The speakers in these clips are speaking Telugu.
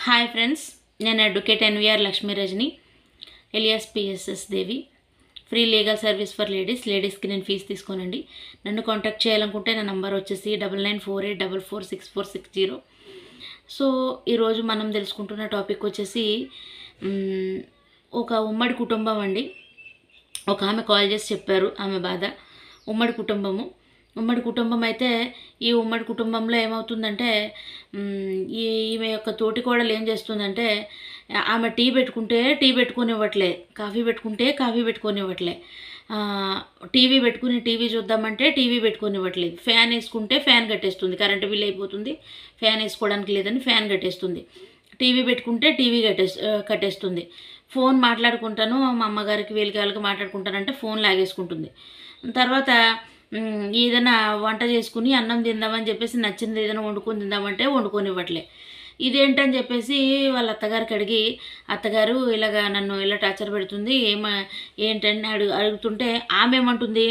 హాయ్ ఫ్రెండ్స్, నేను advocate NVR Lakshmi Rajani alias PSS Devi. Free legal service for లేడీస్కి నేను ఫీజు తీసుకోనండి. నన్ను కాంటాక్ట్ చేయాలనుకుంటే నా నంబర్ వచ్చేసి 9948446460. సో ఈరోజు మనం తెలుసుకుంటున్న టాపిక్ వచ్చేసి ఒక ఉమ్మడి కుటుంబం అండి. ఒక ఆమె కాల్ చేసి చెప్పారు ఆమె బాధ. ఉమ్మడి కుటుంబం అయితే ఈ ఉమ్మడి కుటుంబంలో ఏమవుతుందంటే ఈమె యొక్క తోటి కోడలు ఏం చేస్తుందంటే ఆమె టీ పెట్టుకుంటే టీ పెట్టుకొనివ్వట్లే, కాఫీ పెట్టుకుంటే కాఫీ పెట్టుకొనివ్వట్లే, టీవీ పెట్టుకుని టీవీ చూద్దామంటే టీవీ పెట్టుకొనివ్వట్లేదు, ఫ్యాన్ వేసుకుంటే ఫ్యాన్ కట్టేస్తుంది, కరెంటు బిల్ అయిపోతుంది, ఫ్యాన్ వేసుకోవడానికి లేదని ఫ్యాన్ కట్టేస్తుంది, టీవీ పెట్టుకుంటే టీవీ కట్టేస్తుంది, ఫోన్ మాట్లాడుకుంటాను మా అమ్మగారికి వీళ్ళకి వాళ్ళకి మాట్లాడుకుంటానంటే ఫోన్ లాగేసుకుంటుంది. తర్వాత ఏదైనా వంట చేసుకుని అన్నం తిందామని చెప్పేసి నచ్చింది ఏదైనా వండుకొని తిందామంటే వండుకొనివ్వట్లే. ఇదేంటని చెప్పేసి వాళ్ళ అత్తగారికి అడిగి, అత్తగారు ఇలాగా నన్ను ఇలా టార్చర్ పెడుతుంది ఏంటని అడుగుతుంటే ఆమె ఏమంటుంది,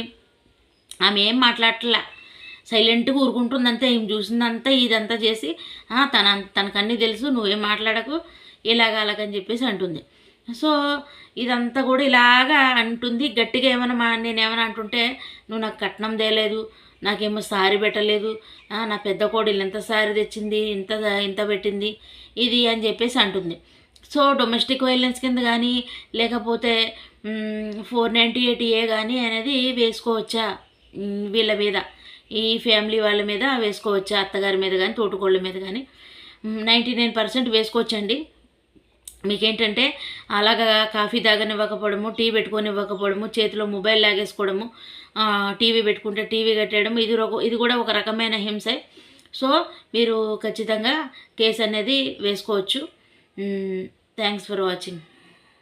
ఆమె ఏం మాట్లాడట్లా, సైలెంట్గా ఊరుకుంటుందంతే. ఏం చూసిందంతా ఇదంతా చేసి తనకన్నీ తెలుసు, నువ్వేం మాట్లాడకు ఇలాగ అలాగని చెప్పేసి అంటుంది. సో ఇదంతా కూడా ఇలాగా అంటుంది. గట్టిగా ఏమైనా నేనేమైనా అంటుంటే, నువ్వు నాకు కట్నం తేలేదు, నాకేమో సారీ పెట్టలేదు, నా పెద్ద కోడలు ఎంత సారీ తెచ్చింది, ఇంత పెట్టింది ఇది అని చెప్పేసి అంటుంది. సో డొమెస్టిక్ వైలెన్స్ కింద కానీ లేకపోతే 498A కానీ అనేది వేసుకోవచ్చా వీళ్ళ మీద, ఈ ఫ్యామిలీ వాళ్ళ మీద వేసుకోవచ్చా, అత్తగారి మీద కానీ తోటికోళ్ళ మీద కానీ 99% వేసుకోవచ్చండి. మీకేంటంటే అలాగా కాఫీ తాగనివ్వకపోవడము, టీ పెట్టుకొనివ్వకపోవడము, చేతిలో మొబైల్ లాగేసుకోవడము, టీవీ పెట్టుకుంటే టీవీ కట్టేయడం, ఇది కూడా ఒక రకమైన హింసే. సో మీరు ఖచ్చితంగా కేసు అనేది వేసుకోవచ్చు. Thanks for watching.